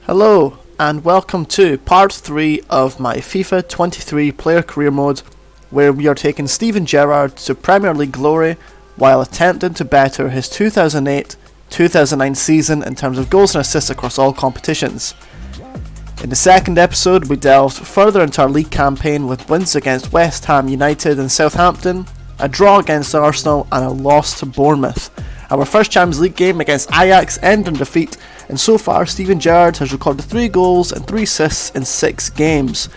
Hello and welcome to part 3 of my FIFA 23 player career mode, where we are taking Steven Gerrard to Premier League glory while attempting to better his 2008-2009 season in terms of goals and assists across all competitions. In the second episode we delved further into our league campaign with wins against West Ham United and Southampton, a draw against Arsenal and a loss to Bournemouth. Our first Champions League game against Ajax ended in defeat, and so far Steven Gerrard has recorded 3 goals and 3 assists in 6 games.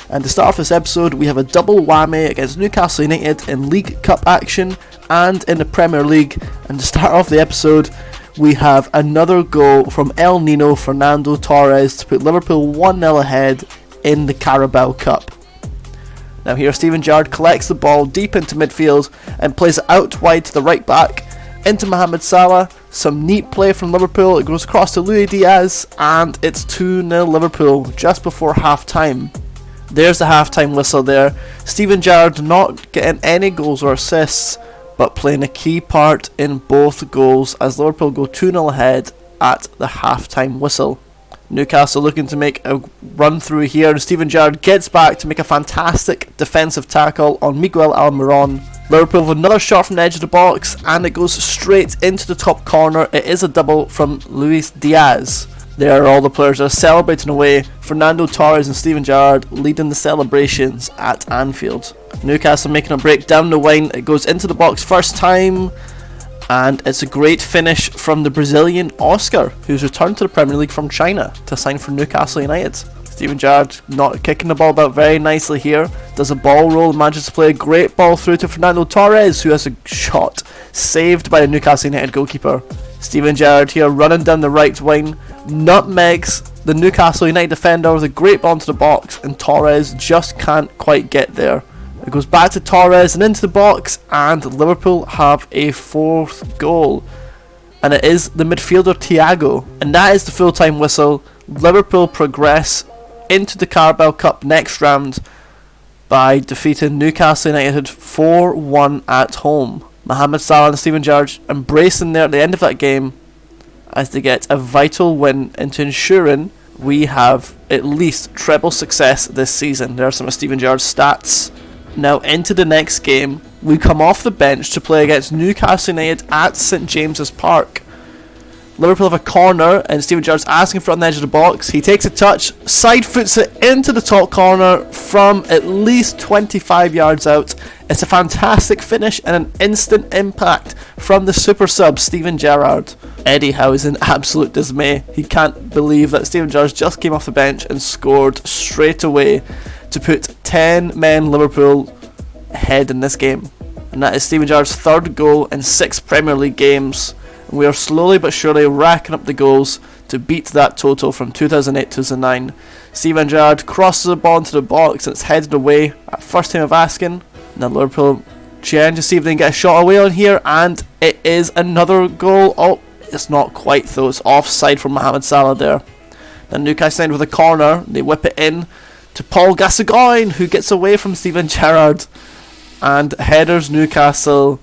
And to start off this episode, we have a double whammy against Newcastle United in League Cup action and in the Premier League. And to start off the episode, we have another goal from El Nino Fernando Torres to put Liverpool 1-0 ahead in the Carabao Cup. Now here Steven Gerrard collects the ball deep into midfield and plays it out wide to the right back into Mohamed Salah. Some neat play from Liverpool. It goes across to Luis Diaz and it's 2-0 Liverpool just before half time. There's the half time whistle there. Steven Gerrard not getting any goals or assists, but playing a key part in both goals as Liverpool go 2-0 ahead at the half time whistle. Newcastle looking to make a run through here, and Steven Gerrard gets back to make a fantastic defensive tackle on Miguel Almiron. Liverpool with another shot from the edge of the box and it goes straight into the top corner. It is a double from Luis Diaz. There are all the players that are celebrating away. Fernando Torres and Steven Gerrard leading the celebrations at Anfield. Newcastle making a break down the wing. It goes into the box first time, and it's a great finish from the Brazilian Oscar, who's returned to the Premier League from China to sign for Newcastle United. Steven Gerrard not kicking the ball about very nicely here. Does a ball roll, manages to play a great ball through to Fernando Torres, who has a shot saved by the Newcastle United goalkeeper. Steven Gerrard here running down the right wing, nutmegs the Newcastle United defender with a great ball into the box, and Torres just can't quite get there. It goes back to Torres and into the box, and Liverpool have a 4th goal. And it is the midfielder Thiago. And that is the full-time whistle. Liverpool progress into the Carabao Cup next round by defeating Newcastle United 4-1 at home. Mohamed Salah and Steven Gerrard embracing there at the end of that game as they get a vital win into ensuring we have at least treble success this season. There are some of Steven Gerrard's stats. Now into the next game, we come off the bench to play against Newcastle United at St James's Park. Liverpool have a corner and Steven Gerrard's asking for it on the edge of the box. He takes a touch, side foots it into the top corner from at least 25 yards out. It's a fantastic finish and an instant impact from the super sub Steven Gerrard. Eddie Howe is in absolute dismay. He can't believe that Steven Gerrard just came off the bench and scored straight away to put 10 men Liverpool ahead in this game. And that is Steven Gerrard's 3rd goal in 6 Premier League games. We are slowly but surely racking up the goals to beat that total from 2008-2009. Steven Gerrard crosses the ball into the box and it's headed away at first time of asking. Now Liverpool trying to see if they can get a shot away on here, and it is another goal. Oh, it's not quite though, it's offside from Mohamed Salah there. Then Newcastle United with a corner, they whip it in to Paul Gascoigne, who gets away from Steven Gerrard and headers Newcastle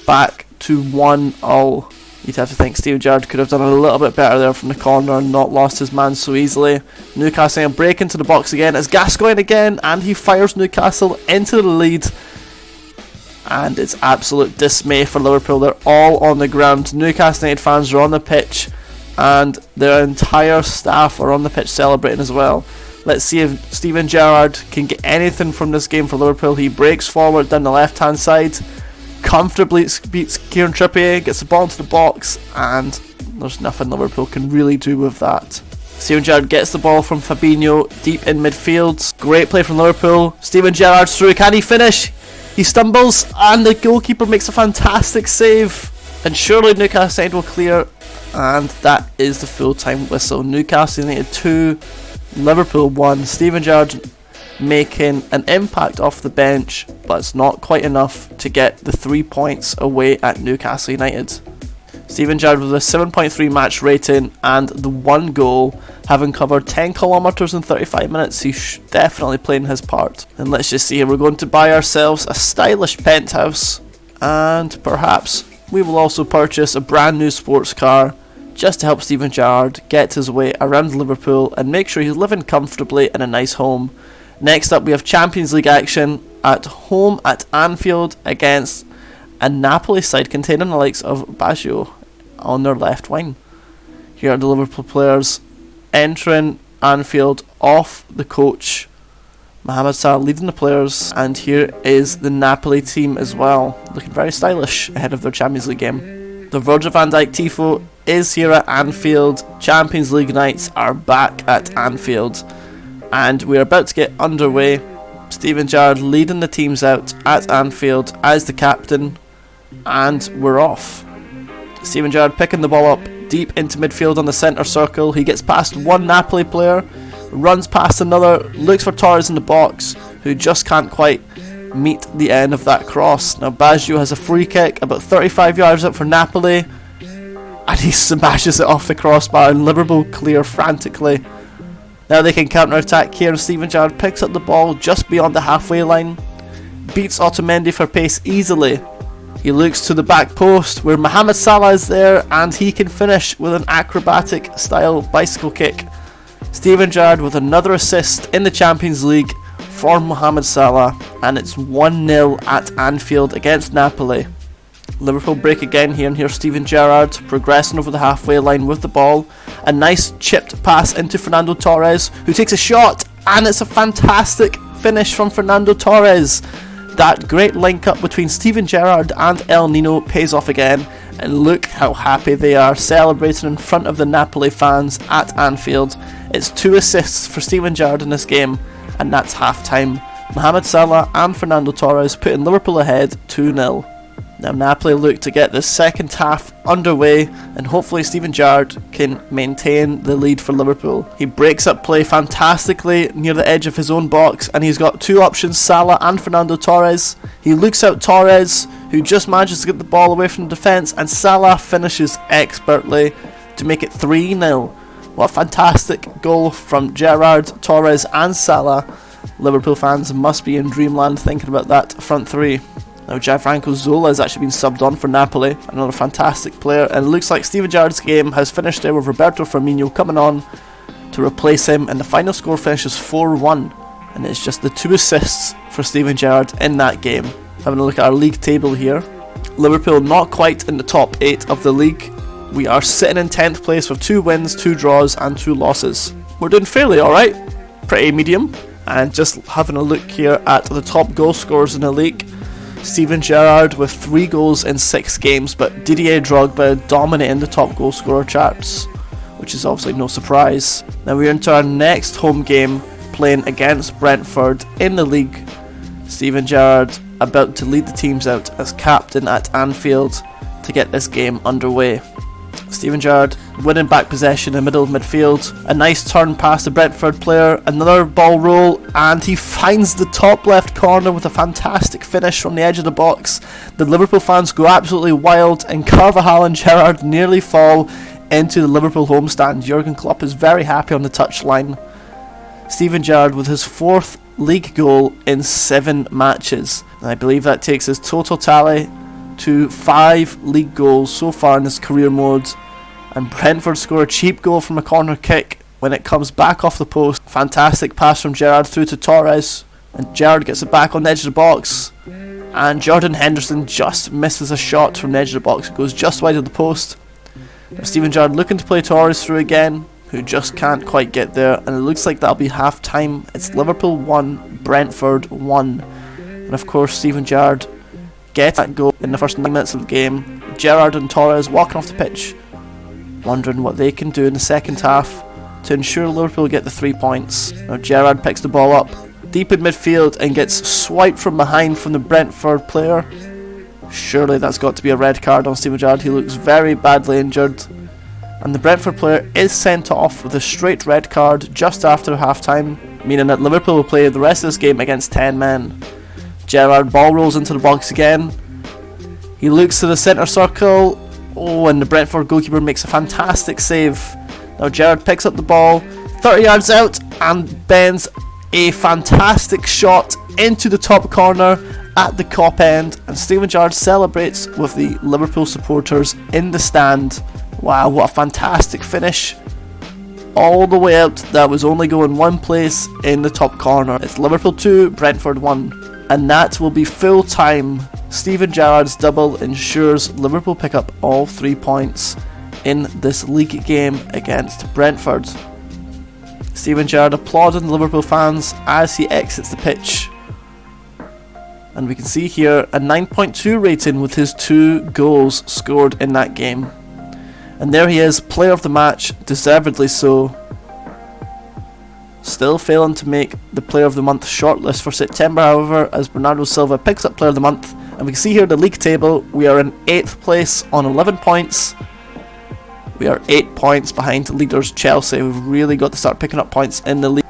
back to 1-0. You'd have to think Steven Gerrard could have done a little bit better there from the corner and not lost his man so easily. Newcastle break into the box again. It's Gascoigne again, and he fires Newcastle into the lead. And it's absolute dismay for Liverpool. They're all on the ground. Newcastle United fans are on the pitch, and their entire staff are on the pitch celebrating as well. Let's see if Steven Gerrard can get anything from this game for Liverpool. He breaks forward down the left hand side, comfortably beats Kieran Trippier, gets the ball into the box, and there's nothing Liverpool can really do with that. Steven Gerrard gets the ball from Fabinho deep in midfield. Great play from Liverpool. Steven Gerrard's through. Can he finish? He stumbles and the goalkeeper makes a fantastic save. And surely Newcastle United will clear. And that is the full-time whistle. Newcastle United 2, Liverpool 1. Steven Gerrard making an impact off the bench, but it's not quite enough to get the 3 points away at Newcastle United. Steven Gerrard with a 7.3 match rating and the 1 goal, having covered 10 kilometres in 35 minutes. He's definitely playing his part. And let's just see here, we're going to buy ourselves a stylish penthouse, and perhaps we will also purchase a brand new sports car just to help Steven Gerrard get his way around Liverpool and make sure he's living comfortably in a nice home. Next up, we have Champions League action at home at Anfield against a Napoli side containing the likes of Baggio on their left wing. Here are the Liverpool players entering Anfield off the coach. Mohamed Salah leading the players, and here is the Napoli team as well, looking very stylish ahead of their Champions League game. The Virgil van Dijk tifo is here at Anfield. Champions League nights are back at Anfield, and we're about to get underway. Steven Gerrard leading the teams out at Anfield as the captain, and we're off. Steven Gerrard picking the ball up deep into midfield on the centre circle. He gets past one Napoli player, runs past another, looks for Torres in the box, who just can't quite meet the end of that cross. Now Baggio has a free kick about 35 yards out for Napoli, and he smashes it off the crossbar, and Liverpool clear frantically. Now they can counter-attack here, and Steven Gerrard picks up the ball just beyond the halfway line, beats Otamendi for pace easily. He looks to the back post where Mohamed Salah is there, and he can finish with an acrobatic style bicycle kick. Steven Gerrard with another assist in the Champions League for Mohamed Salah, and it's 1-0 at Anfield against Napoli. Liverpool break again here, and here's Steven Gerrard progressing over the halfway line with the ball. A nice chipped pass into Fernando Torres, who takes a shot, and it's a fantastic finish from Fernando Torres. That great link up between Steven Gerrard and El Nino pays off again, and look how happy they are celebrating in front of the Napoli fans at Anfield. It's 2 assists for Steven Gerrard in this game, and that's half time. Mohamed Salah and Fernando Torres putting Liverpool ahead 2-0. Now Napoli look to get the second half underway, and hopefully Steven Gerrard can maintain the lead for Liverpool. He breaks up play fantastically near the edge of his own box, and he's got 2 options, Salah and Fernando Torres. He looks out Torres, who just manages to get the ball away from the defence, and Salah finishes expertly to make it 3-0. What a fantastic goal from Gerrard, Torres and Salah. Liverpool fans must be in dreamland thinking about that front three. Now Gianfranco Zola has actually been subbed on for Napoli, another fantastic player, and it looks like Steven Gerrard's game has finished there with Roberto Firmino coming on to replace him, and the final score finishes 4-1, and it's just the 2 assists for Steven Gerrard in that game. Having a look at our league table here, Liverpool not quite in the top 8 of the league. We are sitting in 10th place with 2 wins, 2 draws and 2 losses. We're doing fairly alright, pretty medium. And just having a look here at the top goal scorers in the league, Steven Gerrard with 3 goals in 6 games, but Didier Drogba dominating the top goal scorer charts, which is obviously no surprise. Now we're into our next home game, playing against Brentford in the league. Steven Gerrard about to lead the teams out as captain at Anfield to get this game underway. Steven Gerrard winning back possession in the middle of midfield, a nice turn past the Brentford player, another ball roll, and he finds the top left corner with a fantastic finish from the edge of the box. The Liverpool fans go absolutely wild, and Carvajal and Gerrard nearly fall into the Liverpool homestand. Jurgen Klopp is very happy on the touchline. Steven Gerrard with his 4th league goal in 7 matches, and I believe that takes his total tally to 5 league goals so far in his career mode. And Brentford score a cheap goal from a corner kick when it comes back off the post. Fantastic pass from Gerrard through to Torres, and Gerrard gets it back on the edge of the box, and Jordan Henderson just misses a shot from the edge of the box. It goes just wide of the post. Now Steven Gerrard looking to play Torres through again, who just can't quite get there, and it looks like that'll be half time. It's Liverpool 1, Brentford 1, and of course Steven Gerrard get that goal in the first 9 minutes of the game. Gerrard and Torres walking off the pitch, wondering what they can do in the second half to ensure Liverpool get the 3 points. Now Gerrard picks the ball up deep in midfield and gets swiped from behind from the Brentford player. Surely that's got to be a red card on Steven Gerrard. He looks very badly injured, and the Brentford player is sent off with a straight red card just after half time, meaning that Liverpool will play the rest of this game against 10 men. Gerrard ball rolls into the box again. He looks to the centre circle. Oh, and the Brentford goalkeeper makes a fantastic save. Now Gerrard picks up the ball 30 yards out and bends a fantastic shot into the top corner at the Kop end, and Steven Gerrard celebrates with the Liverpool supporters in the stand. Wow, what a fantastic finish. All the way out, that was only going one place in the top corner. It's Liverpool 2, Brentford 1. And that will be full time. Steven Gerrard's double ensures Liverpool pick up all 3 points in this league game against Brentford. Steven Gerrard applauding the Liverpool fans as he exits the pitch. And we can see here a 9.2 rating with his 2 goals scored in that game. And there he is, player of the match, deservedly so. Still failing to make the player of the month shortlist for September, however, as Bernardo Silva picks up player of the month. And we can see here the league table, we are in 8th place on 11 points. We are 8 points behind leaders Chelsea. We've really got to start picking up points in the league.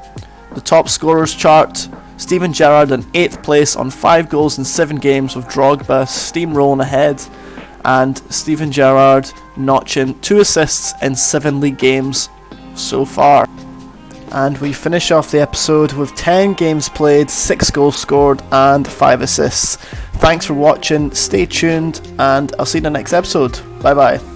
The top scorers chart, Steven Gerrard in 8th place on 5 goals in 7 games, with Drogba steamrolling ahead, and Steven Gerrard notching 2 assists in 7 league games so far. And we finish off the episode with 10 games played, 6 goals scored and 5 assists. Thanks for watching, stay tuned, and I'll see you in the next episode. Bye bye.